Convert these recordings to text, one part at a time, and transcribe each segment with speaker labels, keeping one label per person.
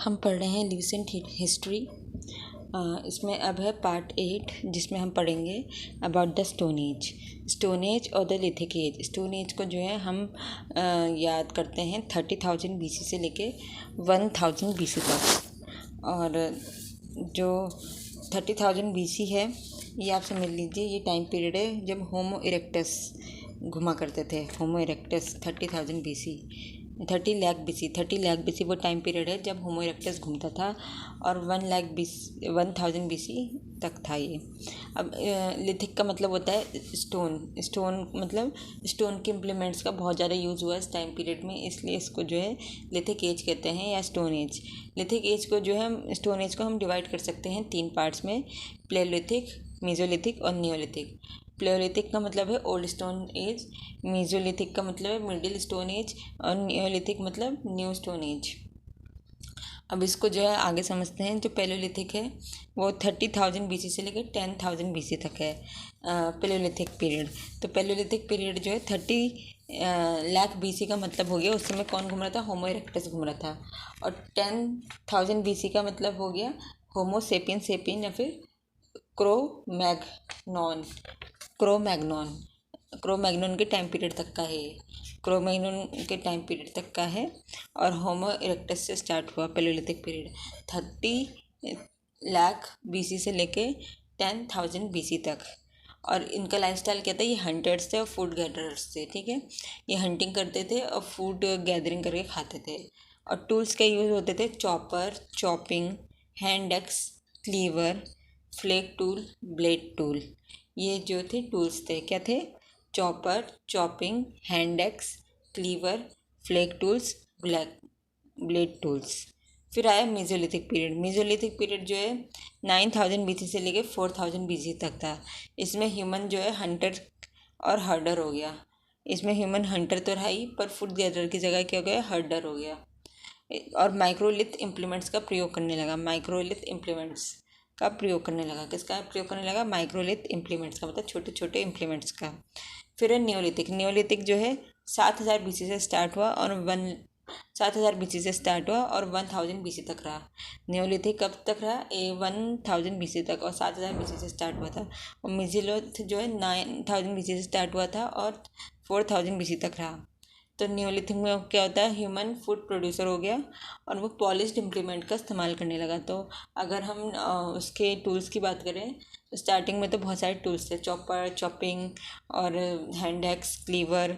Speaker 1: हम पढ़ रहे हैं ल्यूसेंट हिस्ट्री। इसमें अब है पार्ट 8 जिसमें हम पढ़ेंगे अबाउट द स्टोन एज और the lithic age. Stone age को जो है हम याद करते हैं 30,000 BC से लेके 1000 BC तक। और जो 30,000 BC है ये आप समझ लीजिए, ये टाइम पीरियड है जब होमो इरेक्टस घुमा करते थे। होमो इरेक्टस 30,000 BC, 30 लाख BC वो टाइम पीरियड है जब होमो इरेक्टस घूमता था, और 1000 BC तक था ये। अब लिथिक का मतलब होता है स्टोन मतलब स्टोन के इम्प्लीमेंट्स का बहुत ज़्यादा यूज़ हुआ इस टाइम पीरियड में, इसलिए इसको जो है लिथिक एज कहते हैं या स्टोन एज। लिथिक एज को जो है स्टोन एज को हम डिवाइड कर सकते हैं 3 पार्ट्स में, प्लेलिथिक, मेसोलिथिक और नियोलिथिक। प्लेलिथिक का मतलब है ओल्ड स्टोन एज, मेसोलिथिक का मतलब है मिडिल स्टोन एज, और नियोलिथिक मतलब न्यू स्टोन एज। अब इसको जो है आगे समझते हैं। जो पैलियोलिथिक है वो 30,000 BC से लेकर 10,000 BC तक है पैलियोलिथिक पीरियड। तो पैलियोलिथिक पीरियड जो है 30 लाख BC का मतलब हो गया उस समय कौन घूम रहा था, होमो इरेक्टस घूम रहा था। और 10,000 BC का मतलब हो गया होमो सेपियन या फिर क्रो मैग्नॉन के टाइम पीरियड तक का है। क्रो-मैग्नॉन के टाइम पीरियड तक का है और होमो इरेक्टस से स्टार्ट हुआ पैलियोलिथिक पीरियड 30 लाख BC से लेके 10,000 BC तक। और इनका लाइफस्टाइल क्या था, ये हंटर्स थे और फूड गैदरर्स थे। ठीक है, ये हंटिंग करते थे और फूड गैदरिंग करके खाते थे। और टूल्स का यूज़ होते थे chopper, chopping, hand axe, cleaver, flake tool, blade tool. ये जो थे टूल्स थे, क्या थे, chopper, chopping, hand axe, cleaver, flake tools, blade tools. फिर आया मेसोलिथिक पीरियड जो है 9,000 BC से लेके 4,000 BC तक था। इसमें ह्यूमन जो है हंटर और हर्डर हो गया। इसमें ह्यूमन हंटर तो रहा ही, पर फूड गैदरर की जगह क्या हो गया, हर्डर हो गया। और माइक्रोलिथ इम्प्लीमेंट्स का प्रयोग करने लगा। किसका प्रयोग करने लगा, माइक्रोलिथ इम्प्लीमेंट्स का, मतलब छोटे छोटे इम्प्लीमेंट्स का। फिर है नियोलिथिक जो है 7,000 BC से स्टार्ट हुआ और 7,000 BC से स्टार्ट हुआ और 1000 BC तक रहा। नियोलिथिक कब तक रहा, 1000 BC तक, और 7,000 BC से स्टार्ट हुआ था। और मेसोलिथ जो है 9,000 BC से स्टार्ट हुआ था और 4,000 BC तक रहा। तो नियोलिथिक में क्या होता है, ह्यूमन फूड प्रोड्यूसर हो गया और वो पॉलिश्ड इम्प्लीमेंट का इस्तेमाल करने लगा। तो अगर हम उसके टूल्स की बात करें तो स्टार्टिंग में तो बहुत सारे टूल्स थे, चॉपर, चॉपिंग और hand axe, cleaver,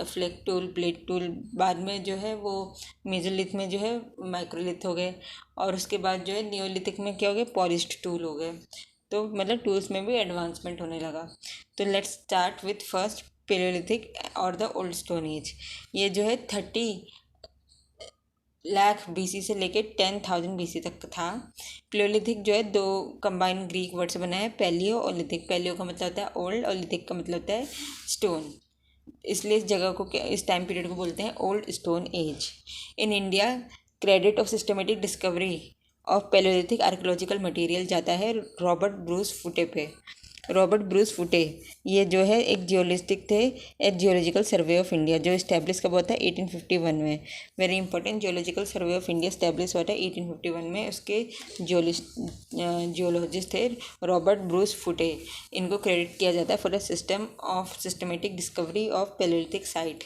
Speaker 1: flake tool, blade tool. बाद में जो है वो मेसोलिथ में जो है माइक्रोलिथ हो गए, और उसके बाद जो है नियोलिथिक में क्या हो गए, पॉलिश्ड टूल हो गए। तो मतलब टूल्स में भी एडवांसमेंट होने लगा। तो let's start with first Palaeolithic और द ओल्ड स्टोन एज। ये जो है 30 लाख BC से लेके 10,000 BC तक था। पैलियोलिथिक जो है 2 कंबाइंड ग्रीक वर्ड से बना है, पैलियो और लिथिक। पैलियो का मतलब होता है ओल्ड और लिथिक का मतलब होता है स्टोन, इसलिए इस जगह को इस टाइम पीरियड को बोलते हैं old stone age. In India credit of systematic discovery of Palaeolithic archaeological material जाता है रॉबर्ट ब्रूस फुटे। ये जो है एक जियोलिस्टिक थे at geological survey of India, जो इस्टेब्लिश कब होता है, 1851 में। Very important, geological survey of India establish हुआ था 1851 में। उसके जियोलॉजिस्ट थे रॉबर्ट ब्रूस फुटे। इनको क्रेडिट किया जाता है for the systematic discovery of Palaeolithic site.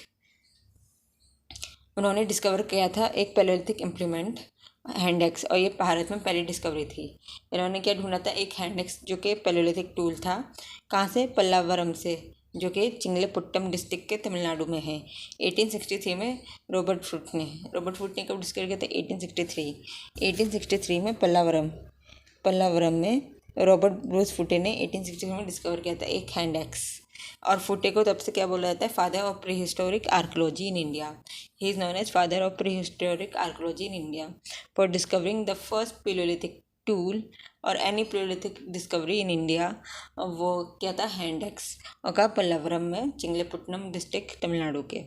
Speaker 1: उन्होंने डिस्कवर किया था एक पैलियोलिथिक इम्प्लीमेंट, हैंड एक्स, और ये भारत में पहली डिस्कवरी थी। इन्होंने क्या ढूंढा था, एक हैंड एक्स जो कि पैलियोलिथिक टूल था। कहाँ से, पल्लावरम से, जो कि चिंगलेपुट्टम डिस्ट्रिक्ट के तमिलनाडु में है। 1863 में रॉबर्ट फुट ने कब डिस्कवर किया था, 1863 में पल्लावरम में रॉबर्ट ब्रूस फुटे ने 1863 में डिस्कवर किया था एक हैंड एक्स। और फुटे को तब से क्या बोला जाता है, father of prehistoric archaeology in India. He is known as father of prehistoric archaeology in India for discovering the first palaeolithic tool और any palaeolithic discovery in India. वो क्या था, हैंड एक्स, और का पल्लावरम में, चिंगलेपुट्टनम डिस्ट्रिक्ट तमिलनाडु के,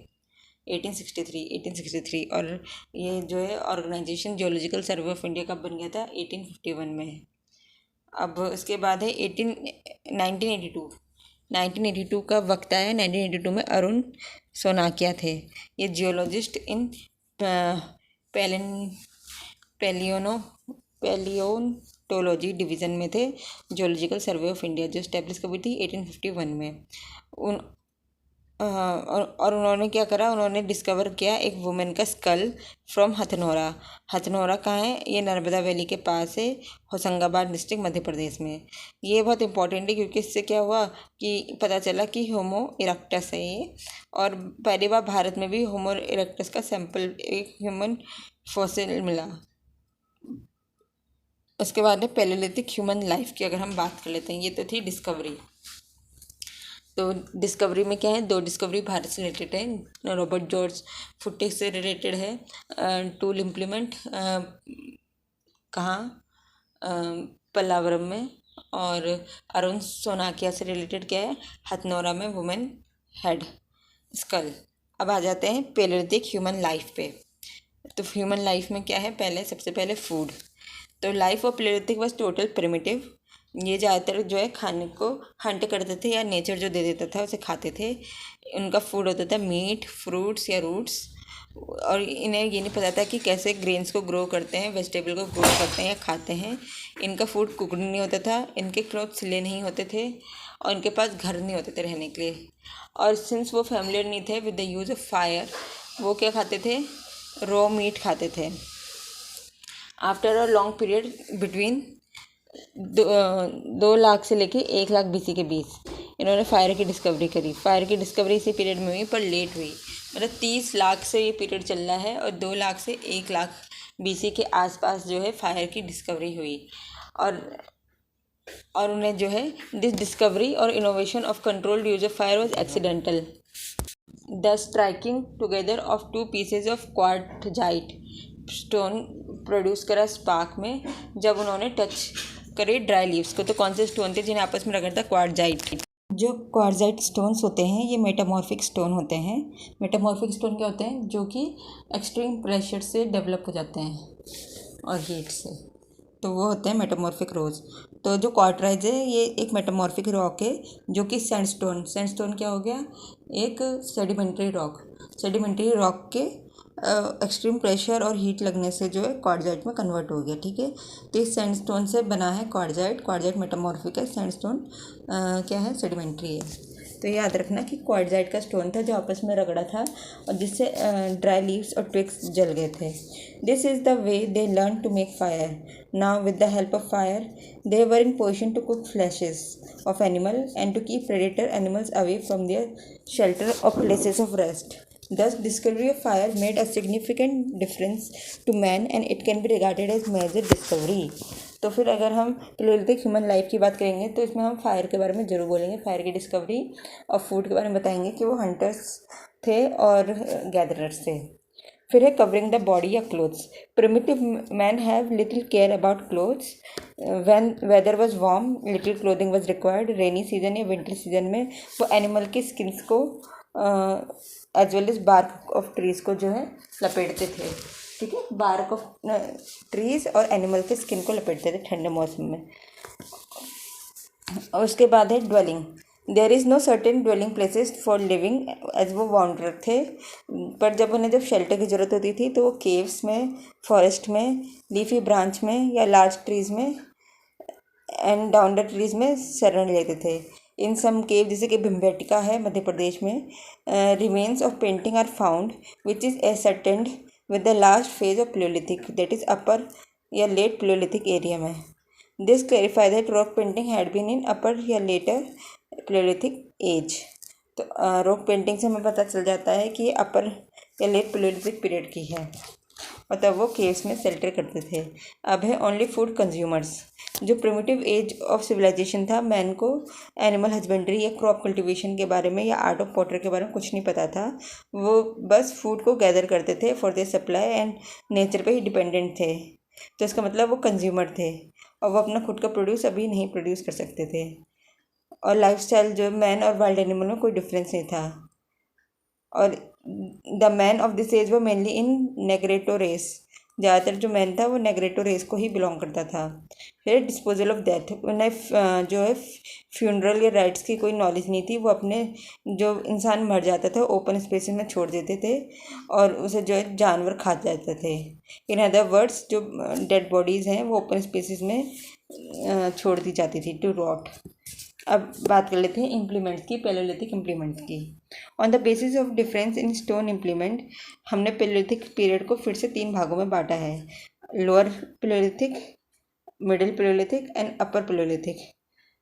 Speaker 1: 1863। और ये जो है organisation geological survey of India कब बन गया था, 1851 में। अब उसके बाद है 1982 का वक्त आया। 1982 में अरुण सोनाकिया थे। ये जियोलॉजिस्ट इन पैलियोनो पैलियोनटोलॉजी डिवीज़न में थे, जोलॉजिकल सर्वे ऑफ इंडिया, जो स्टैब्लिश कभी थी 1851 में। उन और उन्होंने क्या करा, उन्होंने डिस्कवर किया एक वुमेन का स्कल फ्रॉम हथनोरा। हथनोरा कहाँ है? ये नर्मदा वैली के पास है, होशंगाबाद डिस्ट्रिक्ट, मध्य प्रदेश में। ये बहुत इंपॉर्टेंट है क्योंकि इससे क्या हुआ कि पता चला कि होमो इरेक्टस है ये, और पहली बार भारत में भी होमो इरेक्टस का सैंपल, एक ह्यूमन फॉसिल मिला। उसके बाद है पैलियोलिथिक ह्यूमन लाइफ की अगर हम बात कर लेते हैं। ये तो थी डिस्कवरी। तो डिस्कवरी में क्या है, दो डिस्कवरी भारत से रिलेटेड है। रॉबर्ट जॉर्ज फुटिक से रिलेटेड है, टूल इम्प्लीमेंट कहाँ, पल्लावरम में। और अरुण सोनाकिया से रिलेटेड क्या है, हथनोरा में वुमेन हेड स्कल। अब आ जाते हैं पैलियोलिथिक ह्यूमन लाइफ पे। तो ह्यूमन लाइफ में क्या है, सबसे पहले फूड। तो life of Palaeolithic was total primitive. ये ज़्यादातर जो है खाने को हंट करते थे या नेचर जो दे देता था उसे खाते थे। उनका फूड होता था मीट, फ्रूट्स या रूट्स, और इन्हें ये नहीं पता था कि कैसे ग्रेन्स को ग्रो करते हैं, वेजिटेबल को ग्रो करते हैं या खाते हैं। इनका फूड कुकड नहीं होता था, इनके क्लॉथ सिले नहीं होते थे, और इनके पास घर नहीं होते थे रहने के लिए। और सिंस वो फैमिलियर नहीं थे with the use of fire, वो क्या खाते थे, रॉ मीट खाते थे। After a long period between 2 lakh से लेके 1 लाख BC के बीच इन्होंने फायर की डिस्कवरी करी। फायर की डिस्कवरी इसी पीरियड में हुई, पर लेट हुई। मतलब 30 लाख से ये पीरियड चल रहा है, और 2 लाख से 1 लाख BC के आसपास जो है फायर की डिस्कवरी हुई। और उन्हें जो है दिस डिस्कवरी और innovation of controlled use of fire was accidental. The striking together of 2 pieces of quartzite stone produce करा स्पार्क में, जब उन्होंने टच करे ड्राई लीव्स को। तो कौन से स्टोन थे जिन्हें आपस में रगड़ा था? क्वार्टजाइट। जो क्वार्टजाइट स्टोन्स होते हैं ये मेटामॉर्फिक स्टोन होते हैं। मेटामॉर्फिक स्टोन क्या होते हैं? जो कि एक्सट्रीम प्रेशर से डेवलप हो जाते हैं और हीट से, तो वो होते हैं मेटामॉर्फिक रोज। तो जो क्वार्टराइज है ये एक मेटामॉर्फिक रॉक है, जो कि सैंडस्टोन क्या हो गया, एक सेडिमेंट्री रॉक के एक्सट्रीम प्रेशर और हीट लगने से जो है क्वार्टजाइट में कन्वर्ट हो गया। ठीक है, तो इस सैंडस्टोन से बना है क्वार्टजाइट मेटामॉर्फिक है, सैंडस्टोन क्या है, सेडिमेंट्री है। तो याद रखना कि क्वार्टजाइट का स्टोन था जो आपस में रगड़ा था और जिससे ड्राई लीव्स और ट्विग्स जल गए थे। This is the way they learn to make fire. Now with the help of fire they were in position to cook flashes of animal and to keep predator animals away from their shelter और places of rest. Thus, discovery of fire made a significant difference to man and it can be regarded as major discovery. तो फिर अगर हम Palaeolithic human life की बात करेंगे तो इसमें हम फायर के बारे में ज़रूर बोलेंगे, फायर की डिस्कवरी, और फूड के बारे में बताएंगे कि वो हंटर्स थे और गैदरर्स थे। फिर है कवरिंग द बॉडी या clothes. Primitive man have little care about clothes. When weather was warm little clothing was required. Rainy season या विंटर सीजन में वो एनिमल की स्किन्स को as well as bark of trees को जो है लपेटते थे। ठीक है, बार्क ऑफ ट्रीज़ और एनिमल के स्किन को लपेटते थे ठंडे मौसम में। और उसके बाद है dwelling. There is no certain dwelling places for living, as वो वांडरर थे, पर जब शेल्टर की ज़रूरत होती थी तो वो केव्स में, फॉरेस्ट में, लीफी ब्रांच में या लार्ज ट्रीज़ में एंड डाउन द ट्रीज़ में शरण लेते थे। इन सम केव, जैसे कि भिम्बेटका है मध्य प्रदेश में, remains of painting are found which is ascertained with the last phase of palaeolithic, that is upper या लेट पैलियोलिथिक एरिया में। This clarify that rock painting had been in upper या लेटर पैलियोलिथिक एज। तो rock painting से हमें पता चल जाता है कि ये अपर या लेट पैलियोलिथिक पीरियड की है, और तब वो केव्स में शेल्टर करते थे। अब है ओनली फूड कंज्यूमर्स। जो प्रिमिटिव एज ऑफ सिविलाइजेशन था, मैन को एनिमल हस्बेंड्री या क्रॉप कल्टीवेशन के बारे में या आर्ट ऑफ पॉटर के बारे में कुछ नहीं पता था। वो बस फूड को गैदर करते थे for their supply and nature पे ही डिपेंडेंट थे। तो इसका मतलब वो कंज्यूमर थे और वो अपना खुद का प्रोड्यूस अभी नहीं प्रोड्यूस कर सकते थे। और लाइफस्टाइल जो मैन और वाइल्ड एनिमल में कोई डिफरेंस नहीं था। और the man of this age वो मेनली इन नेग्रेटो रेस, ज़्यादातर जो मैन था वो नेग्रेटो रेस को ही बिलोंग करता था। फिर डिस्पोजल ऑफ डेथ, उन्हें जो है फ्यूनरल या राइट्स की कोई नॉलेज नहीं थी। वो अपने जो इंसान मर जाता था ओपन स्पेसेस में छोड़ देते थे और उसे जो है जानवर खा जाते थे। इन अदर वर्ड्स जो डेड बॉडीज़ हैं वो ओपन स्पेसेस में छोड़ दी जाती थी टू रॉट। अब बात कर लेते हैं इम्प्लीमेंट्स की, पैलियोलिथिक इम्प्लीमेंट्स की। On the basis of difference in stone implement, हमने पैलियोलिथिक पीरियड को फिर से 3 भागों में बांटा है, lower Palaeolithic, middle Palaeolithic and upper Palaeolithic.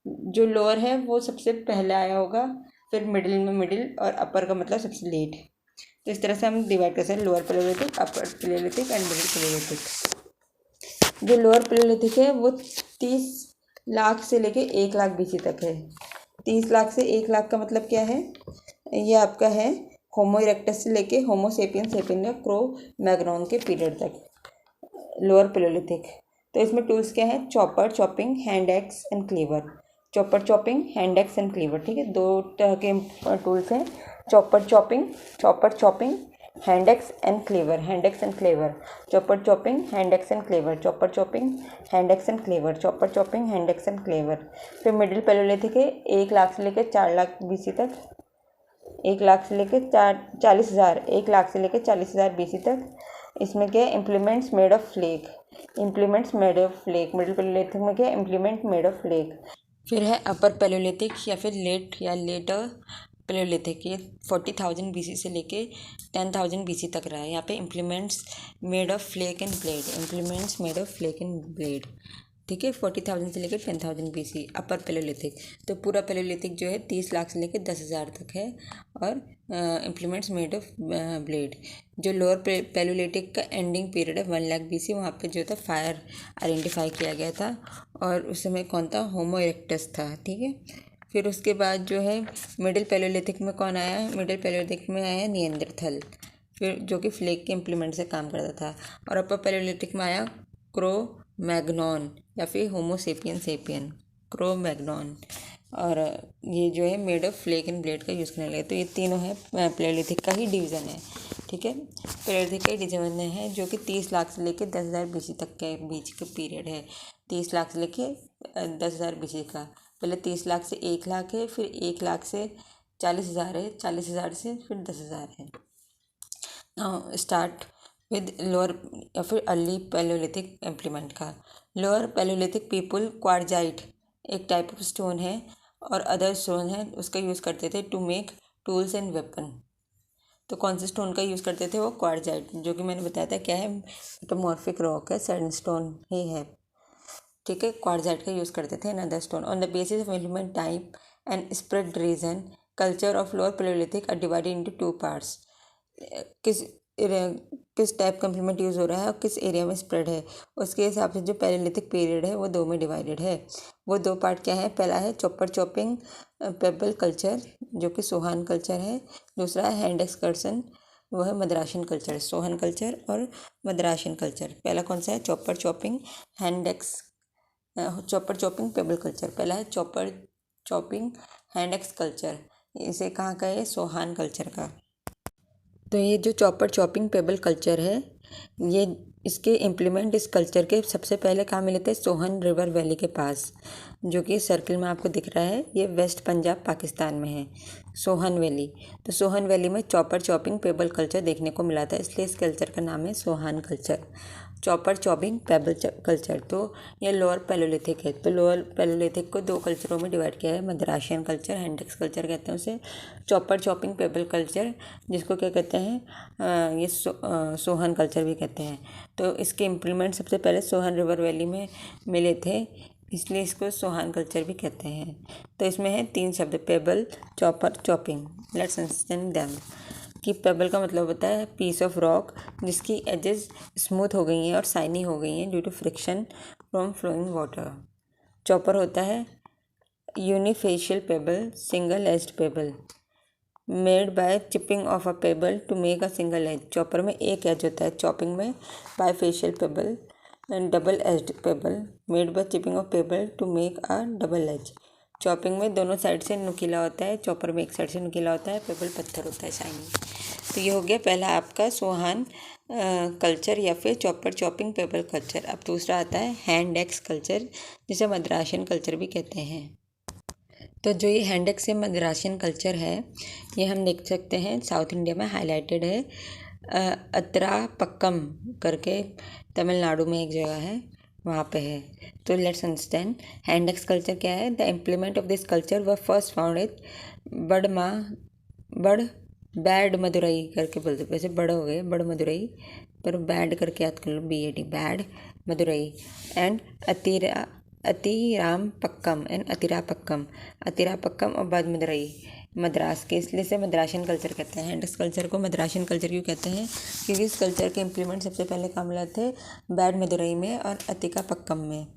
Speaker 1: जो लोअर है वो सबसे पहले आया होगा, फिर मिडिल में मिडिल, और अपर का मतलब सबसे लेट। तो इस तरह से हम डिवाइड कर सकते हैं, lower Palaeolithic, upper Palaeolithic and middle Palaeolithic. जो लोअर पैलियोलिथिक है वो 30 लाख से लेके 1 लाख BC तक है। 30 लाख से 1 लाख का मतलब क्या है? ये आपका है होमो इरेक्टस से लेके होमो सेपियन सेपियन या क्रो मैग्नॉन के पीरियड तक, लोअर पैलियोलिथिक। तो इसमें टूल्स क्या है? Chopper, chopping, hand axe and cleaver. Chopper, chopping, hand axe and cleaver, ठीक है, 2 तरह के टूल्स हैं, chopper chopping, hand axe and cleaver, hand axe and cleaver, chopper chopping, hand axe and cleaver, chopper chopping, hand axe and cleaver, chopper chopping, hand axe and cleaver. फिर middle Palaeolithic है 1 लाख से लेकर 4 lakh BC तक, 1 लाख से लेकर 40,000, 1 लाख से लेकर 40,000 BC तक। इसमें क्या है? Implements made of flake, implements made of flake. Middle palaeolithic में क्या है? Implement made of flake. फिर है अपर पैलियोलिथिक या फिर लेट या लेटर पैलियोलिथिक, ये 40,000 BC से लेके 10,000 BC तक रहा है। यहाँ पे implements made of flake and blade, implements made of flake and blade, ठीक है, 40,000 से लेकर 10,000 BC अपर पैलियोलिथिक। तो पूरा पैलियोलिथिक जो है 30 लाख से लेकर 10,000 तक है, और इम्प्लीमेंट्स मेड ऑफ ब्लेड। जो लोअर पैलियोलिथिक का एंडिंग पीरियड है 1 लाख BC, वहाँ पे जो था फायर आइडेंटिफाई किया गया था, और उस समय कौन था? होमो इरेक्टस था, ठीक है। फिर उसके बाद जो है मिडिल पैलियोलिथिक में कौन आया? मिडिल पैलियोलिथिक में आया निएंडरथल, फिर जो कि फ्लेक के इम्प्लीमेंट से काम करता था। और अपर पैलियोलिथिक में आया क्रो मैग्नॉन या फिर Homo sapien sapien, Cro Magnon. और ये जो है made of flake and blade का यूज़ करने लगे। तो ये तीनों है पैलियोलिथिक का ही डिवीज़न है, ठीक है, पैलियोलिथिक का ही डिवीज़न है, जो कि 30 लाख से लेकर 10,000 BC तक के बीच का पीरियड है। 30 लाख से लेकर 10,000 BC का, पहले 30 लाख से 1 लाख है, फिर 1 लाख से 40,000 है, 40,000 से फिर 10,000 है। नाउ स्टार्ट विद लोअर या फिर अर्ली पैलियोलिथिक इम्प्लीमेंट का। लोअर पैलियोलिथिक पीपल क्वार्जाइट एक टाइप ऑफ स्टोन है और अदर स्टोन है, उसका यूज़ करते थे to make tools and weapon. तो कौन से स्टोन का यूज़ करते थे? वो क्वार्जाइट, जो कि मैंने बताया था क्या है, मेटामॉर्फिक रॉक है, सैंडस्टोन ही है, ठीक है, क्वार्जाइट का यूज़ करते थे। Another stone on the basis of implement type and spread region culture of lower palaeolithic are divided into 2 parts. किस टाइप का इम्प्लीमेंट यूज़ हो रहा है और किस एरिया में स्प्रेड है, उसके हिसाब से जो पैलियोलिथिक पीरियड है वो 2 में डिवाइडेड है। वो 2 पार्ट क्या है? पहला है चॉपर चॉपिंग पेबल कल्चर, जो कि सोहान कल्चर है। दूसरा है हैंड एक्सकर्शन, वो है मद्राशन कल्चर, सोहन कल्चर और मद्राशन कल्चर। पहला कौन सा है? Chopper chopping chopper chopping payable culture. पहला है chopper chopping hand axe culture, इसे कहाँ का है? सोहान कल्चर का। तो ये जो चॉपर चॉपिंग पेबल कल्चर है, ये इसके इम्प्लीमेंट इस कल्चर के सबसे पहले कहाँ मिले थे? सोहन रिवर वैली के पास, जो कि सर्कल में आपको दिख रहा है, ये वेस्ट पंजाब पाकिस्तान में है, सोहन वैली। तो सोहन वैली में चॉपर चॉपिंग पेबल कल्चर देखने को मिला था, इसलिए इस कल्चर का नाम है Sohan culture, chopper chopping payable culture. तो ये लोअर पैलियोलिथिक है। तो लोअर पैलियोलिथिक को 2 कल्चरों में डिवाइड किया है, मद्राशियन कल्चर, हैंड एक्स कल्चर कहते हैं उसे, चॉपर चॉपिंग पेबल कल्चर, जिसको क्या कहते हैं? ये सोहन कल्चर भी कहते हैं। तो इसके इम्प्लीमेंट सबसे पहले सोहन रिवर वैली में मिले थे, इसलिए इसको सोहान कल्चर भी कहते हैं। तो इसमें है 3 शब्द, pebble, chopper, chopping. Let's understand them. कि पेबल का मतलब होता है पीस ऑफ रॉक जिसकी एजेस स्मूथ हो गई हैं और शाइनी हो गई हैं due to friction from flowing water. Chopper होता है unifacial pebble, single edged pebble, made by chipping off a pebble to make a single edge. Chopper में एक एज होता है, चॉपिंग में bifacial pebble and double edged pebble made by chipping of pebble to make a double edge. Chopping में दोनों side से नुकीला होता है, चॉपर में एक साइड से नुकीला होता है, पेबल पत्थर होता है शाइनी। तो ये हो गया पहला आपका सोहान कल्चर या फिर चॉपिंग पेपर कल्चर। अब दूसरा आता है हैंड एक्स कल्चर, जिसे मद्रासियन कल्चर भी कहते हैं। तो जो ये हैंड एक्स या मद्रासियन कल्चर है, ये हम देख सकते हैं साउथ इंडिया में हाईलाइटेड है। अतरापक्कम करके तमिलनाडु में एक जगह है, वहाँ पे है। तो let's understand hand axe culture क्या है। The implement of this culture was first found it Vadamadurai करके बोलते, वैसे बड़ हो गए बड़ मदुरई, पर बैड करके याद कर लो, BAD बैड मदुरई एंड अतिरापक्कम और बाद मदुरई मद्रास के, इसलिए से मद्रासियन कल्चर कहते हैं। हैंड एक्स कल्चर को मद्रासियन कल्चर क्यों कहते हैं? क्योंकि इस कल्चर के इम्प्लीमेंट सबसे पहले काम मिले थे बैड मदुरई में और अतिकापक्कम में,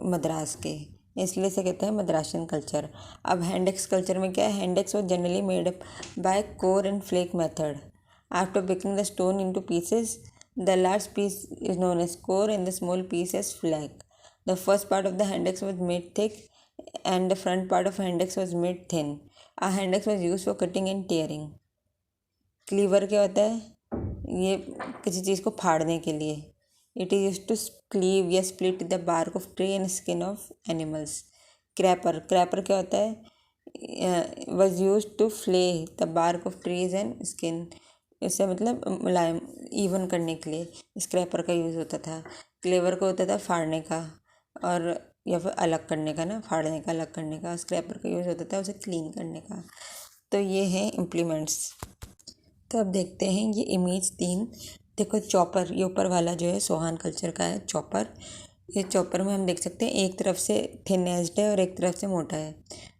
Speaker 1: मद्रास के, इसलिए से कहते हैं मद्रासियन कल्चर। अब हैंड एक्स कल्चर में क्या है? Hand axe was generally made up by core and flake method. After breaking the stone into pieces, the large piece is known as core and the small piece as flake. The first part of the hand axe was made thick and the front part of hand axe was made thin. A hand axe was used for cutting and tearing. Cleaver क्या होता है? ये किसी चीज़ को फाड़ने के लिए। It is used to cleave या split the bark of tree and skin of animals. Crapper क्या होता है? Was used to flay the bark of trees and skin. इससे मतलब मुलायम इवन करने के लिए स्क्रैपर का यूज़ होता था। क्लेवर को होता था फाड़ने का और या फिर अलग करने का ना, फाड़ने का अलग करने का। स्क्रैपर का यूज़ होता था उसे क्लीन करने का। तो ये हैं इम्प्लीमेंट्स। तो अब देखते हैं ये इमेज 3। देखो चॉपर, ये ऊपर वाला जो है सोहान कल्चर का है चॉपर। ये चॉपर में हम देख सकते हैं एक तरफ से थिन एज्ड है और एक तरफ से मोटा है,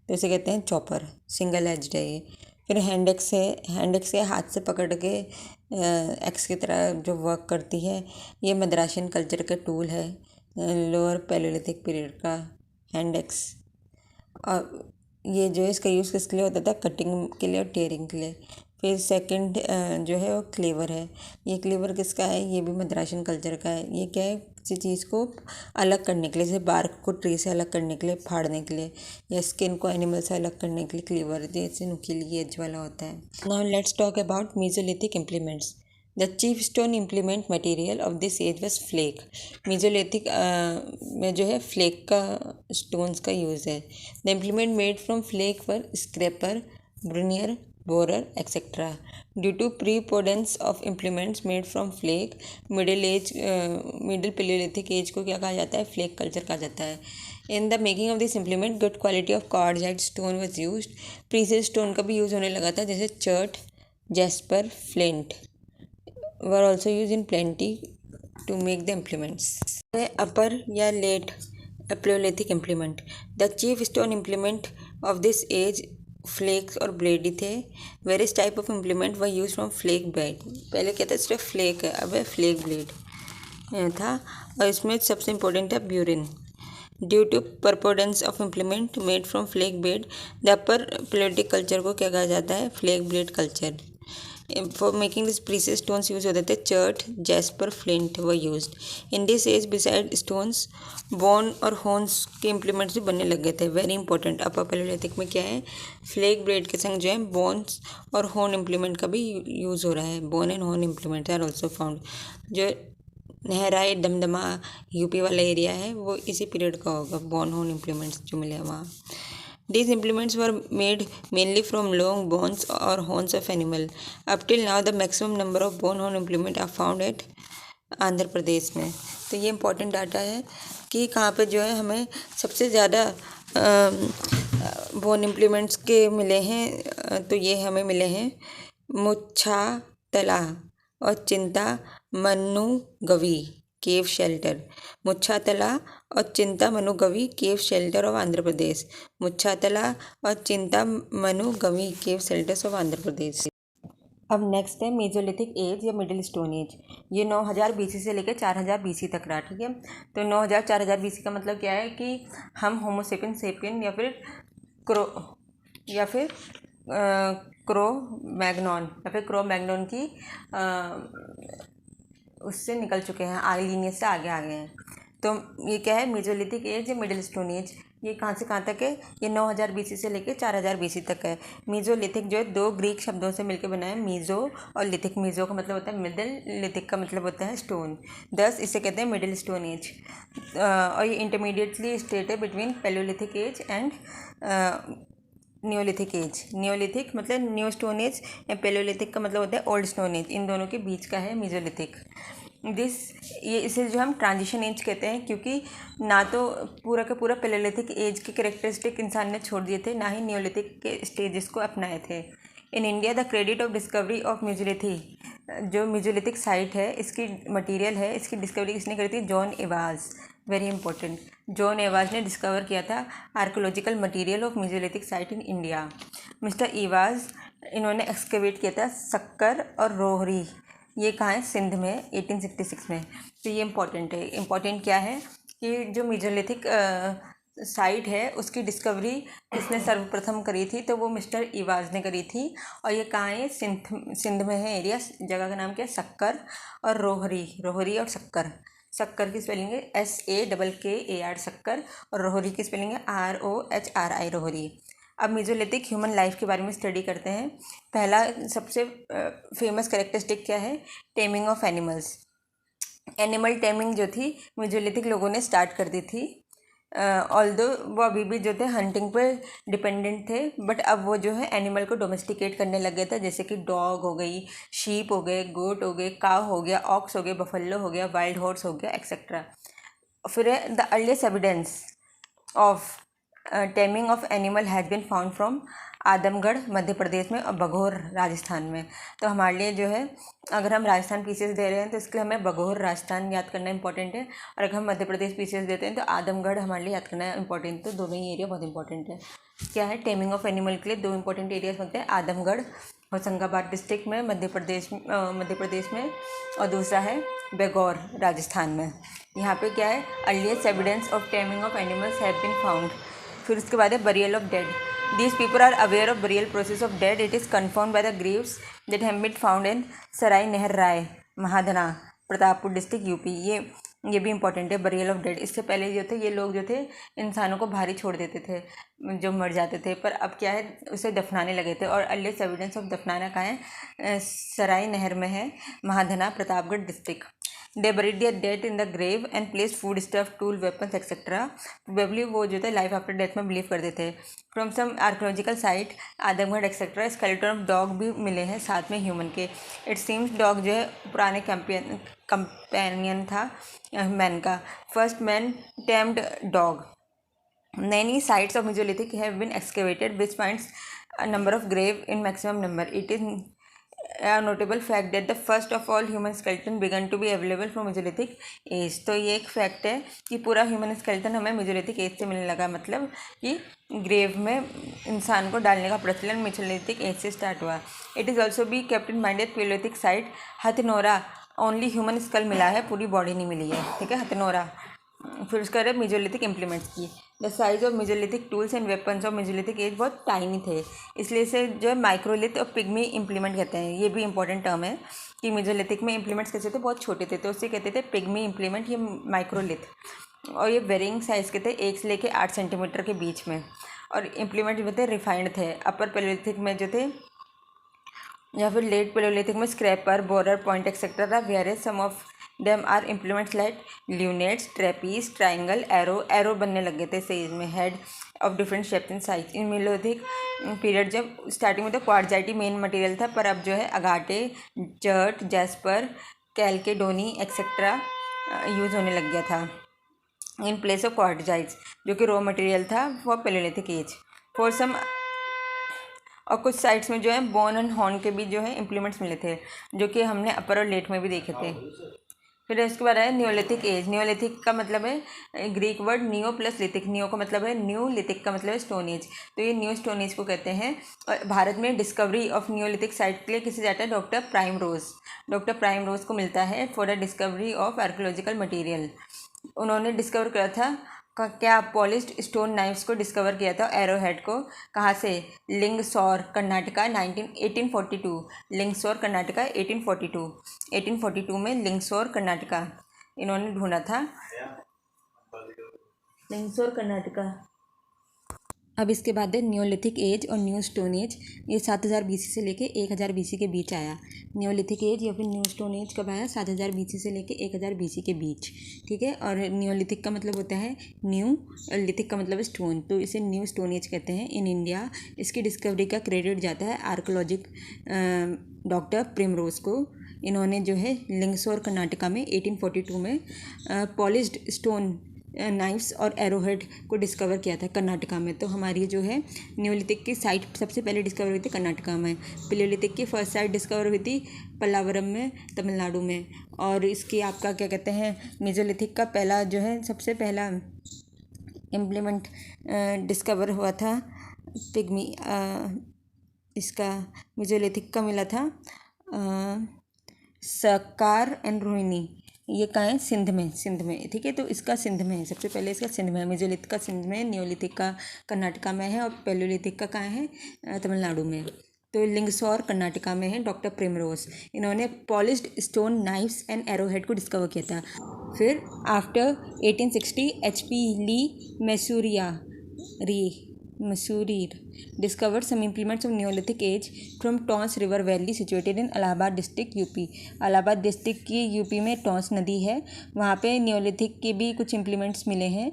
Speaker 1: तो इसे कहते हैं चॉपर, सिंगल एज्ड है ये। फिर हैंड एक्स से हाथ से पकड़ के एक्स की तरह जो वर्क करती है, ये मद्रासियन कल्चर का टूल है, लोअर पैलियोलिथिक पीरियड का हैंड एक्स। और ये जो है इसका यूज़ किसके लिए होता था? कटिंग के लिए और टेयरिंग के लिए। फिर सेकंड जो है वो क्लेवर है। ये क्लेवर किसका है? ये भी मद्रासियन कल्चर का है। ये क्या है? किसी चीज़ को अलग करने के लिए, जैसे बार्क को ट्री से अलग करने के लिए, फाड़ने के लिए, या स्किन को एनिमल से अलग करने के लिए क्लेवर जैसे नुकीली एज वाला होता है। Now let's talk about mesolithic implements. The chief stone implement material of this age was flake. Mesolithic में जो है फ्लेक का स्टोन्स का यूज़ है। The implement made from flake were scraper, burin, borer, etc. Due to preponderance of implements made from flake, middle Paleolithic age को क्या कहा जाता है? फ्लेक कल्चर कहा जाता है। In the making of this implement, good quality of quartzite stone was used. Precious stone का भी यूज़ होने लगा था, जैसे chert, jasper, flint were also used in plenty to make the implements. Upper या late Paleolithic implement. The chief stone implement of this age flakes और blade ही थे। Various type of implement were use from flake blade. पहले क्या था? सिर्फ flake है, अब है फ्लेक ब्लेड था। और इसमें सबसे इम्पोर्टेंट है burin. Due to preponderance of implement made from flake blade, the upper palaeolithic culture को क्या कहा जाता है? Flake blade culture. For making this precious stones use होते थे chert, jasper, flint were used. In this age beside stones, bone और horns के implements भी बनने लग गए थे। Very important. अपर पैलेयोलिथिक में क्या है? फ्लेक ब्लेड के संग जो है बोन्स और हॉर्न इम्प्लीमेंट का भी यूज़ हो रहा है। Bone and horn implement are also found. जो नहराई दमदमा यूपी वाला एरिया है वो इसी पीरियड का होगा, बोन हॉर्न इम्प्लीमेंट्स जो मिले वहाँ। These implements were made mainly from long bones or horns of animal. Up till now, the maximum number of bone horn implements are found at Andhra Pradesh में। तो ये इम्पोर्टेंट डाटा है कि कहाँ पे जो है हमें सबसे ज़्यादा बोन इम्प्लीमेंट्स के मिले हैं। तो ये हमें मिले हैं मुच्छा तला और चिंता मनुगवी केव शेल्टर। मुच्छातला और चिंता मनुगवी केव शेल्टर ऑफ आंध्र प्रदेश। मुच्छातला और चिंता मनुगवी केव शेल्टर्स ऑफ आंध्र प्रदेश। अब नेक्स्ट है मेसोलिथिक एज या मिडिल स्टोन एज। ये 9000 BC से लेकर 4000 BC तक रहा, ठीक है। तो 9000 4000 BC का मतलब क्या है कि हम होमो सेपियन या फिर क्रो मैग्नॉन की उससे निकल चुके हैं, लीनियस से आगे आ गए हैं। तो ये क्या है? मेसोलिथिक एज या मिडिल स्टोन एज। ये कहाँ से कहाँ तक है, ये 9000 BC से लेके 4000 BC तक है। मीजोलिथिक जो है दो ग्रीक शब्दों से मिलकर बना है, मीजो और लिथिक। मीजो का मतलब होता है मिडिल, लिथिक का मतलब होता है स्टोन, थस इसे कहते हैं मिडिल स्टोन एज। और ये इंटरमीडिएटली स्टेट है between palaeolithic age and neolithic age. Neolithic मतलब न्यू स्टोन एज, या पैलियोलिथिक का मतलब होता है ओल्ड स्टोन एज। इन दोनों के बीच का है मीजोलिथिक। ये इसे जो हम ट्रांजिशन एज कहते हैं, क्योंकि ना तो पूरा का पूरा पैलियोलिथिक एज के कैरेक्टरिस्टिक इंसान ने छोड़ दिए थे, ना ही नियोलिथिक के स्टेजेस को अपनाए थे। In India the credit of discovery of mesolithic, जो मीजोलिथिक साइट है, इसकी मटेरियल है, इसकी डिस्कवरी किसने करी थी? John Ahvaz. Very important, John Ahvaz ने डिस्कवर किया था archaeological material of mesolithic site in India. Mister Ahvaz, इन्होंने एक्सकेवेट किया था सक्कर और रोहरी, ये कहाँ है? सिंध में, 1866 में। तो ये इंपॉर्टेंट है। इंपॉर्टेंट क्या है कि जो मीजोलिथिक साइट है उसकी डिस्कवरी किसने सर्वप्रथम करी थी? तो वो मिस्टर एवाज ने करी थी। और ये कहाँ है? सिंध में है एरिया। जगह का नाम क्या है? सक्कर और रोहरी। रोहरी और सक्कर। सक्कर की स्पेलिंग है SAKKAR सक्कर, और रोहरी की स्पेलिंग है ROHRI रोहरी। अब मीजोलिथिक ह्यूमन लाइफ के बारे में स्टडी करते हैं। पहला सबसे फेमस कैरेक्टरिस्टिक क्या है? Taming of animals. Animal taming जो थी मीजोलिथिक लोगों ने स्टार्ट कर दी थी। ऑल्दो वो अभी भी जो थे हंटिंग पे डिपेंडेंट थे, बट अब वो जो है एनिमल को डोमेस्टिकेट करने लग गए थे, जैसे कि डॉग हो गई, शीप हो गए, गोट हो गए, काव हो गया, ऑक्स हो गए, बफेलो हो गया, वाइल्ड हॉर्स हो गया, एक्सेट्रा। फिर है the earliest evidence of taming of animal has been found from Adamgarh Madhya Pradesh में और बघौर राजस्थान में। तो हमारे लिए जो है, अगर हम राजस्थान पीसेस दे रहे हैं तो इसके लिए हमें बघौर राजस्थान याद करना इंपॉर्टेंट है, और अगर हम मध्य प्रदेश पीसेस देते हैं तो आदमगढ़ हमारे लिए याद करना इंपॉर्टेंट। तो दोनों ही एरिया बहुत इंपॉर्टेंट है। क्या है? टेमिंग ऑफ एनिमल के लिए दो इंपॉर्टेंट एरियाज होते हैं, आदमगढ़ होशंगाबाद डिस्ट्रिक्ट में मध्य प्रदेश में, और दूसरा है बघौर राजस्थान में। यहाँ पे क्या है? Earliest evidence of taming of animals have been found. फिर उसके बाद है burial of dead. These people are aware of burial process of dead. It is confirmed by the graves that have been found in सराय नहर राय, महाधना, Pratappur district UP. ये भी important है, burial of dead. इससे पहले जो थे ये लोग जो थे इंसानों को भारी छोड़ देते थे जो मर जाते थे, पर अब क्या है, उसे दफनाने लगे थे। और अर्लीस्ट एविडेंस ऑफ दफनाना कहाँ है? सराय नहर में है, Mahadhana, Pratapgarh district. They buried their dead in the grave and placed food stuff, tool, weapons, etc. Probably वो जो थे लाइफ आफ्टर डेथ में बिलीव करते थे। From some archaeological site, Adamgarh etcetera, skeleton of dog भी मिले हैं साथ में ह्यूमन के। इट सीम्स डॉग जो है पुराने कंपेनियन था मैन का। First man tamed dog. Many sites of Mesolithic have been excavated, which finds a number of grave in maximum number. It is a notable fact that the first of all human skeleton began to be available from Mesolithic age. तो ये एक fact है कि पूरा human skeleton हमें Mesolithic age से मिलने लगा, मतलब कि ग्रेव में इंसान को डालने का प्रचलन मेजोलिथिक एज से स्टार्ट हुआ। It is also be kept in mind at palaeolithic site Hathnora only human skull मिला है, पूरी बॉडी नहीं मिली है, ठीक है, हथनोरा। फिर उसका है मेजोलिथिक इम्प्लीमेंट्स की। The size of mesolithic tools and weapons of mesolithic age बहुत टाइनी थे, इसलिए इसे जो है माइक्रोलिथ और पिग्मी इम्प्लीमेंट कहते हैं। ये भी इंपॉर्टेंट टर्म है कि मेजोलिथिक में इम्प्लीमेंट्स कैसे थे, बहुत छोटे थे, तो उससे कहते थे पिग्मी इम्प्लीमेंट, ये माइक्रोलिथ। और ये वेरिंग साइज़ के थे, 1 से लेके 8 सेंटीमीटर के बीच में। और इम्प्लीमेंट जो थे रिफाइंड थे। अपर पैलियोलिथिक में जो थे, या फिर लेट पैलियोलिथिक में स्क्रैपर, बोरर, पॉइंट एक्सेट्रा था। Whereas some of them are implements like lunates, trapeze, triangle, arrow बनने लगे थे साइज में, head of different shapes and size. In mesolithic period जब स्टार्टिंग में तो क्वार्टजाइटी मेन मटेरियल था, पर अब जो है अगाटे, जर्ट, जैस्पर, कैल्केडोनी एक्सेट्रा यूज़ होने लग गया था इन प्लेस ऑफ क्वार्टजाइट्स, जो कि रॉ मटेरियल था for palaeolithic age. For some और कुछ साइट्स में जो है बोन एंड हॉर्न के भी जो है इम्प्लीमेंट्स मिले थे, जो कि हमने अपर और लेट में भी देखे थे। फिर इसके बाद है न्योलिथिक एज। न्योलिथिक का मतलब है Greek word neo plus lithic. Neo का मतलब है न्यू, लिथिक का मतलब है स्टोन एज, तो ये न्यू स्टोन एज को कहते हैं। और भारत में डिस्कवरी ऑफ न्योलिथिक साइट के लिए किसे जाता है? डॉक्टर प्राइम रोज। डॉक्टर प्राइम रोज को मिलता है for the discovery of archaeological material. उन्होंने डिस्कवर किया था क्या पॉलिश्ड स्टोन नाइफ्स को डिस्कवर किया था, एरो हेड को। कहाँ से? लिंगसौर कर्नाटका 1842। लिंगसौर कर्नाटका 1842 में लिंगसौर कर्नाटका इन्होंने ढूंढा था। लिंगसौर कर्नाटका अब इसके बाद है न्योलिथिक एज और न्यू स्टोन एज। ये 7000 BC से लेके 1000 BC के बीच आया। न्योलिथिक एज या फिर न्यू स्टोन एज कब आया? 7000 BC से लेके 1000 BC के बीच, ठीक है। और न्योलिथिक का मतलब होता है न्यू, लिथिक का मतलब स्टोन, तो इसे न्यू स्टोन एज कहते हैं। इन इंडिया इसकी डिस्कवरी का क्रेडिट जाता है आर्कोलॉजिक डॉक्टर प्रिमरोज को। इन्होंने जो है लिंगसोर कर्नाटका में 1842 में पॉलिश्ड स्टोन नाइफ्स और एरोहेड को डिस्कवर किया था कर्नाटका में। तो हमारी जो है न्योलिथिक की साइट सबसे पहले डिस्कवर हुई थी कर्नाटका में। पिलियोलिथिक की फर्स्ट साइट डिस्कवर हुई थी पल्लावरम में, तमिलनाडु में। और इसकी आपका क्या कहते हैं, मेजोलिथिक का पहला जो है सबसे पहला इम्प्लीमेंट डिस्कवर हुआ था पिग्मी, इसका मेजोलिथिक का मिला था सकार एंड रोहिणी। ये कहाँ है? सिंध में, ठीक है। तो इसका सिंध में है, सबसे पहले इसका सिंध में है। मेजोलिथिक का सिंध में, न्योलिथिक का कर्नाटका में है और पैलियोलिथिक का कहाँ है? तमिलनाडु में। तो लिंगसौर कर्नाटका में है। डॉक्टर प्रिमरोज, इन्होंने polished stone knives and arrowhead को डिस्कवर किया था। फिर after 1860 HP Le Mesurier discovered some implements of Neolithic age from Tons river valley situated in Allahabad district UP. Allahabad district की यूपी में टॉन्स नदी है, वहाँ पे न्योलिथिक के भी कुछ इम्प्लीमेंट्स मिले हैं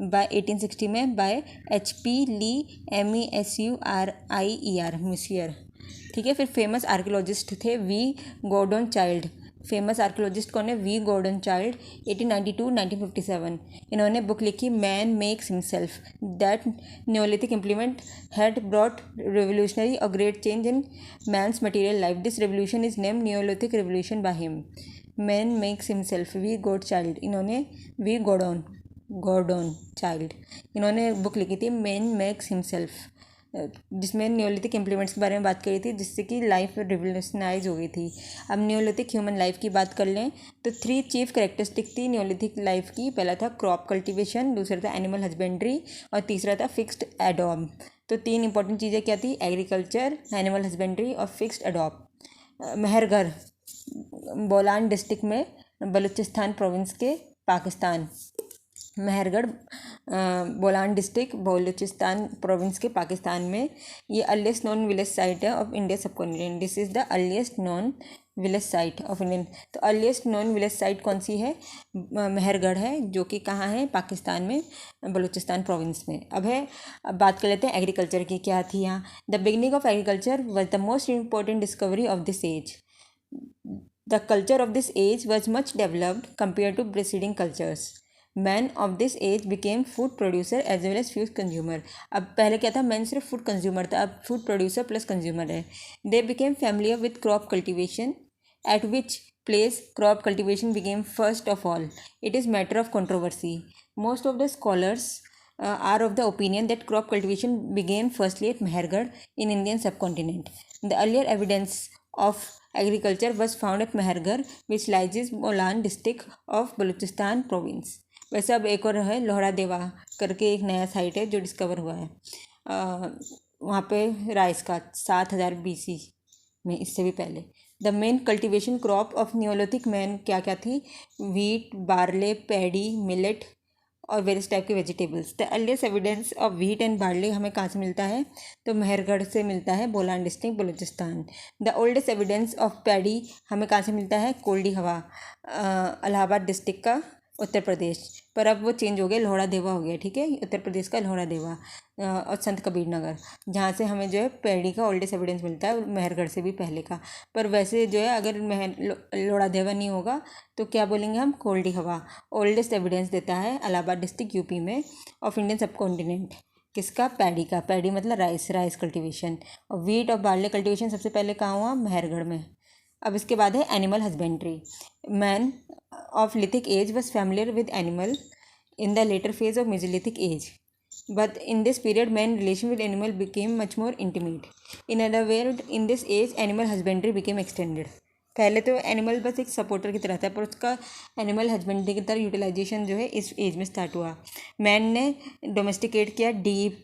Speaker 1: बाय 1860 में बाय HP ली मैसूरियर, ठीक है। फिर फेमस आर्कियोलॉजिस्ट थे V Gordon Childe. Famous archaeologist कौन है? V Gordon Childe, 1892-1957। इन्होंने बुक लिखी Man Makes Himself, that neolithic implement had brought revolutionary और great change in man's material life. This revolution is name neolithic revolution by him. Man Makes Himself, V God Childe, इन्होंने V Gordon Childe, इन्होंने book लिखी थी Man Makes Himself, जिसमें neolithic implements के बारे में बात करी थी, जिससे कि लाइफ रिवोल्यूशनाइज हो गई थी। अब न्योलिथिक ह्यूमन लाइफ की बात कर लें तो 3 चीफ कैरेक्टरिस्टिक थी न्योलिथिक लाइफ की। पहला था क्रॉप कल्टीवेशन, दूसरा था एनिमल हस्बेंड्री और तीसरा था फिक्स्ड एडॉब। तो 3 इंपॉर्टेंट चीज़ें क्या थी? एग्रीकल्चर, एनिमल हस्बेंड्री और फिक्स्ड एडॉब। महरगढ़ बोलान डिस्ट्रिक्ट में, बलूचिस्तान प्रोविंस के, पाकिस्तान। महरगढ़ बोलान डिस्ट्रिक्ट, बलूचिस्तान प्रोविंस के, पाकिस्तान में। ये अर्लीस्ट नॉन विलेज साइट है ऑफ इंडिया सब continent. This is the earliest non village site of Indian. तो अर्लीस्ट नॉन विलेज साइट कौन सी है? महरगढ़ है, जो कि कहाँ है? पाकिस्तान में, बलूचिस्तान प्रोविंस में। अब बात कर लेते हैं एग्रीकल्चर की, क्या थी यहाँ। The beginning of agriculture was the most important discovery of this age. The culture of this age was much developed compare to preceding cultures. Man of this age became food producer as well as food consumer. अब पहले क्या था? Man सिर्फ food consumer था, अब food producer plus consumer है। They became familiar with crop cultivation, eight which place crop cultivation became first of all. It is matter of controversy. Most of the scholars are of the opinion that crop cultivation began firstly at Mehergarh in Indian subcontinent. The earlier evidence of agriculture was found at Mehergarh, which lies in Bolan district of Balochistan province. वैसे अब एक और है लोहड़ा देवा करके, एक नया site है जो डिस्कवर हुआ है वहाँ पे राइस का 7000 BC में, इससे भी पहले। The main cultivation crop of neolithic man क्या क्या थी? वीट, बार्ले, पैडी, मिलेट और वेरियस टाइप के vegetables. The earliest evidence of wheat and barley हमें कहाँ से मिलता है? तो महरगढ़ से मिलता है, Bolan district, Balochistan. The oldest evidence of paddy हमें कहाँ से मिलता है? कोल्डी हवा, इलाहाबाद डिस्ट्रिक्ट का, उत्तर प्रदेश। पर अब वो चेंज हो गया, लोहड़ा देवा हो गया, ठीक है। उत्तर प्रदेश का लोहड़ा देवा और संत कबीर नगर, जहाँ से हमें जो है पैडी का ओल्डेस्ट एविडेंस मिलता है, महरगढ़ से भी पहले का। पर वैसे जो है अगर लोहड़ा देवा नहीं होगा तो क्या बोलेंगे हम? कोल्डी हवा ओल्डेस्ट एविडेंस देता है इलाहाबाद डिस्ट्रिक्ट यूपी में ऑफ इंडियन सब कॉन्टिनेंट। किसका? पैडी का। पैडी मतलब राइस कल्टीवेशन। और वीट और बार्ले कल्टीवेशन सबसे पहले कहाँ हुआ? महरगढ़ में। अब इसके बाद है animal husbandry. Man of lithic age was familiar with animal in the later phase of Mesolithic age, but in this period man relation with animal became much more intimate. In other words, in this age animal husbandry became extended. पहले तो animal बस एक supporter की तरह था, पर उसका animal husbandry की तरह यूटिलाइजेशन जो है इस एज में स्टार्ट हुआ। मैन ने डोमेस्टिकेट किया deep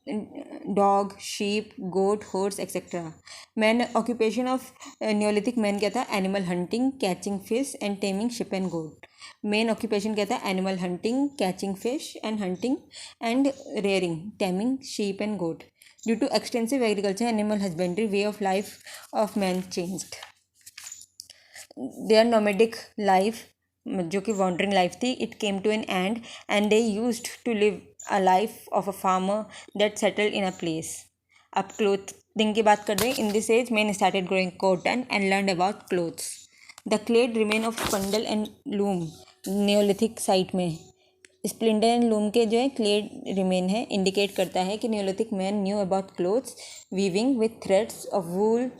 Speaker 1: dog, sheep, goat, horse etcetera. Man occupation of neolithic man क्या था? Animal hunting, catching fish and taming sheep and goat. Main occupation क्या था? Animal hunting, catching fish and hunting and rearing, taming sheep and goat. Due to extensive agriculture, animal husbandry, way of life of man changed. Their nomadic life, जो कि wandering life थी, it came to an end they used to live a life of a farmer that settled in a place. अब clothing की बात कर रहे हैं। In this age man started growing cotton and learn about clothes. The clayed remain of spindle and loom. Neolithic site में spindle and loom के जो है क्लेड रिमेन है, इंडिकेट करता है कि Neolithic man knew about clothes, weaving with threads of wool,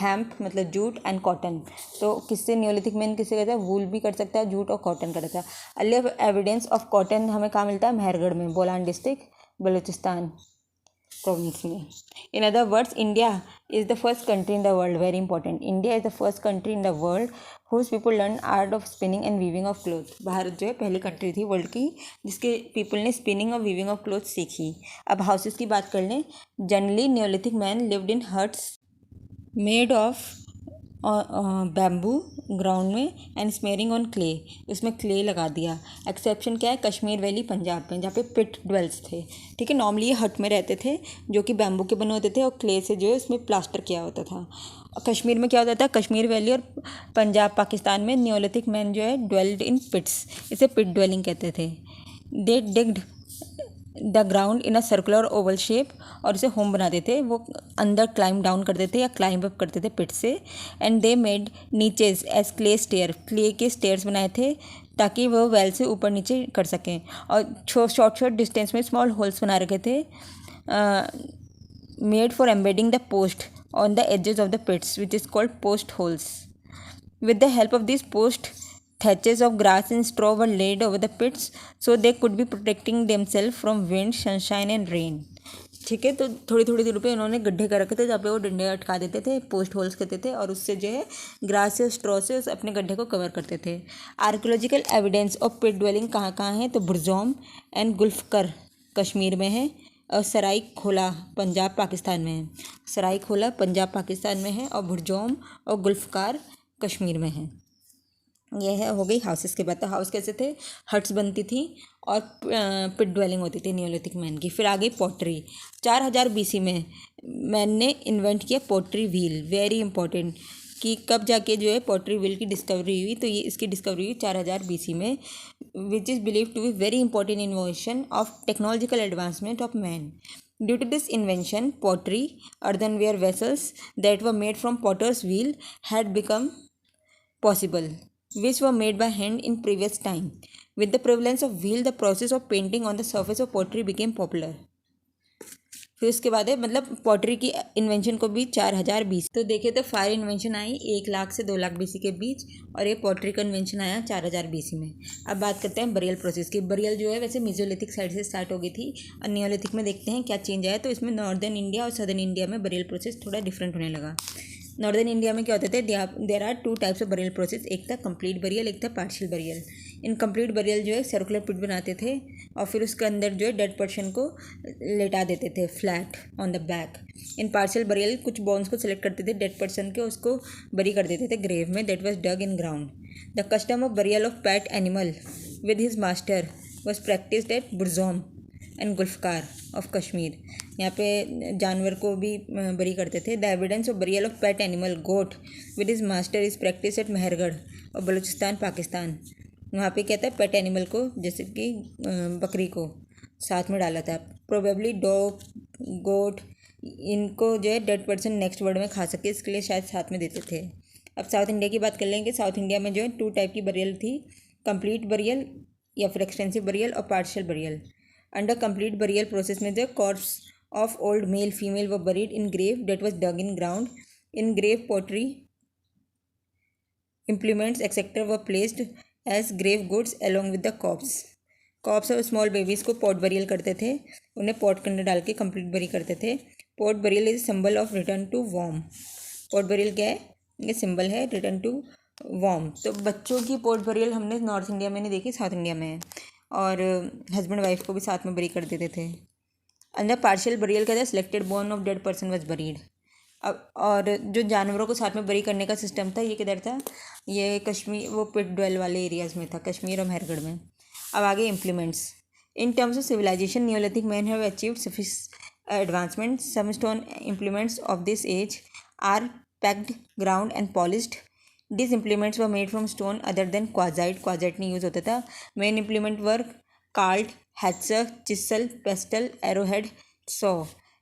Speaker 1: hemp मतलब jute and cotton. तो किससे न्योलिथिक मैन किससे करता है? वूल भी कर सकता है, जूट और कॉटन करता है। अर्लियर एविडेंस ऑफ कॉटन हमें कहाँ मिलता है? मेहरगढ़ में, बोलान डिस्ट्रिक्ट, बलूचिस्तान प्रोविंस में। In other words, India is the first country in the world, very important, India is the first country in the world whose people learn art of spinning and weaving of cloth. Bharat जो है पहली country थी world की जिसके people ने spinning और weaving of cloth सीखी। अब हाउसेस की बात कर लें। Generally Neolithic man lived in huts made of bamboo ground में एंड स्मेयरिंग ऑन क्ले, उसमें क्ले लगा दिया। एक्सेप्शन क्या है? कश्मीर वैली पंजाब में, जहाँ पे पिट ड्वेल्स थे। ठीक है, नॉर्मली ये हट में रहते थे जो कि बैम्बू के बने होते थे और क्ले से जो है उसमें प्लास्टर किया होता था। और कश्मीर में क्या होता था? कश्मीर वैली और पंजाब पाकिस्तान में न्योलिथिक मैन जो है ड्वेल्ड इन पिट्स, इसे पिट ड्वेलिंग कहते थे। They digged the ground in a circular oval shape, और उसे होम बनाते थे। वो अंदर क्लाइंब डाउन करते थे या क्लाइंब अप करते थे पिट से। And they made niches as clay stair, clay के स्टेयर्स बनाए थे ताकि वो वेल से ऊपर नीचे कर सकें। और शॉर्ट डिस्टेंस में स्मॉल होल्स बना रखे थे made for embedding the post on the edges of the pits which is called post holes. With the help of these post, thatches of grass and straw were laid over the pits so they could be protecting themselves from wind, sunshine and rain. ठीक है, तो थोड़ी थोड़ी दूर पे उन्होंने गड्ढे कर रखे थे जहाँ पे वो डंडे अटका देते थे, पोस्ट होल्स कहते थे, और उससे जो है ग्रास से स्ट्रॉ से उस अपने गड्ढे को कवर करते थे। Archaeological evidence of pit dwelling कहाँ कहाँ है? तो बुरजोम एंड गुल्फकर कश्मीर में है, और सराय खोला पंजाब पाकिस्तान में है। सराय खोला पंजाब पाकिस्तान में है और बुरजोम और गुल्फकार कश्मीर में है। यह है हो गई हाउसेस की बात। तो हाउस कैसे थे? हट्स बनती थी और पिट ड्वेलिंग होती थी न्योलिथिक मैन की। फिर आ गई पॉटरी। 4000 BC में मैन ने इन्वेंट किया पॉटरी व्हील, वेरी इंपॉर्टेंट, कि कब जाके जो है पॉटरी व्हील की डिस्कवरी हुई। तो ये इसकी डिस्कवरी हुई 4000 BC में, which is believe to be very important invention of technological advancement of man. Due to this invention, pottery, earthenware vessels that were made from potter's wheel had become possible, which were made by hand in previous time. With the prevalence of wheel, the process of painting on the surface of pottery became popular. फिर उसके बाद है मतलब pottery की invention को भी 4000 BC। तो देखे तो फायर इन्वेंशन आई 1 लाख से 2 लाख BC के बीच, और ये पॉटरी का इन्वेंशन आया 4000 BC में। अब बात करते हैं बरियल प्रोसेस की। बरियल जो है वैसे मेसोलिथिक साइड से स्टार्ट हो गई थी, और नियोलिथिक में देखते हैं क्या चेंज आया। तो इसमें नॉर्दर्न इंडिया और सदर्न इंडिया में बरियल प्रोसेस थोड़ा डिफरेंट होने लगा। नॉर्दर्न इंडिया में क्या होते थे? There are 2 types of burial process, एक था कंप्लीट बरियल, एक था partial burial. In complete burial जो है सर्कुलर पिट बनाते थे और फिर उसके अंदर जो है डेड पर्सन को लेटा देते थे flat on the back. In partial burial कुछ बोन्स को सिलेक्ट करते थे डेड पर्सन के, उसको बरी कर देते थे ग्रेव में, that was dug in ground. The custom of burial of pet animal with his master was practised at Burzahom and Gufkral of Kashmir. यहाँ पे जानवर को भी बरी करते थे। The evidence of burial of pet animal goat with his master is practice at Mehrgarh और बलूचिस्तान पाकिस्तान। वहाँ पे क्या था? पेट एनिमल को, जैसे कि बकरी को साथ में डाला था। प्रोबेबली डॉग, गोट, इनको जो है डेड पर्सन नेक्स्ट वर्ड में खा सके, इसके लिए शायद साथ में देते थे। अब साउथ इंडिया की बात कर लेंगे। साउथ इंडिया में जो है 2 टाइप की बरियल थी, कंप्लीट बरियल या फिर एक्सटेंसिव बरियल और partial burial. Under complete burial process में the corpse of old male female were buried in grave that was dug in ground. In grave pottery implements etc. were placed as grave goods along with the corpse. Corpse और small babies को pot burial करते थे, उन्हें pot के अंदर डाल के complete bury करते थे। Pot burial is symbol of return to warm. Pot burial क्या है? ये सिंबल है रिटर्न टू वॉर्म। तो बच्चों की पॉट बरियल हमने नॉर्थ इंडिया में नहीं देखी, साउथ इंडिया में है, और हस्बैंड वाइफ को भी साथ में बरी कर देते थे। अंडर पार्शियल बरियल का selected bone of dead person was buried. अब और जो जानवरों को साथ में बरी करने का सिस्टम था ये किधर था, ये कश्मीर वो पिट डवेल वाले एरियाज़ में था, कश्मीर और मेहरगढ़ में। अब आगे implements. In terms of civilization neolithic man have achieved sufficient advancement. Some stone implements of this age are packed ground and polished. These implements were made from stone other than quartzite. Quartzite नहीं use होता था। Main implement were carved, hatchet, chisel, pestle, arrowhead, saw.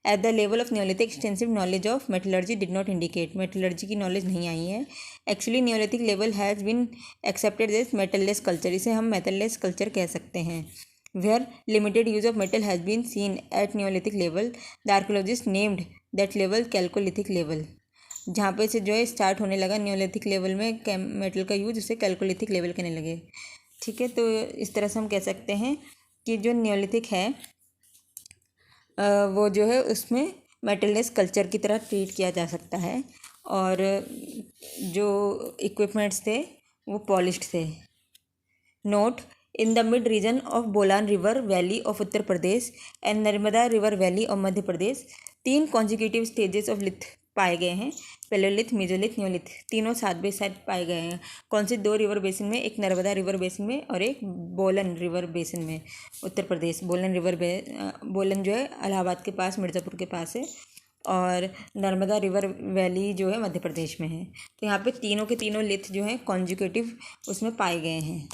Speaker 1: At the level of Neolithic, extensive knowledge of metallurgy did not indicate. Metallurgy की knowledge नहीं आई है। Actually, Neolithic level has been accepted as metalless culture. इसे हम metalless culture कह सकते हैं। Where limited use of metal has been seen at Neolithic level, the archaeologists named that level Chalcolithic level. जहाँ पे से जो है स्टार्ट होने लगा न्योलिथिक लेवल में मेटल का यूज, उसे कैलकोलिथिक लेवल करने लगे। ठीक है, तो इस तरह से हम कह सकते हैं कि जो न्योलिथिक है वो जो है उसमें मेटललेस कल्चर की तरह ट्रीट किया जा सकता है, और जो इक्विपमेंट्स थे वो पॉलिश्ड थे। Note, in the mid region of Bolan river valley of Uttar Pradesh and Narmada river valley of Madhya Pradesh 3 consecutive stages of lith पाए गए हैं। पेलोलिथ, मेजोलिथ, न्योलिथ, तीनों साथ बे साथ पाए गए हैं। कौन से 2 रिवर बेसिन में, एक नर्मदा रिवर बेसिन में और एक बोलन रिवर बेसिन में, उत्तर प्रदेश। बोलन जो है इलाहाबाद के पास, मिर्ज़ापुर के पास है, और नर्मदा रिवर वैली जो है मध्य प्रदेश में है। तो यहाँ पे तीनों के तीनों लिथ जो हैं कॉन्जिक्यूटिव उसमें पाए गए हैं।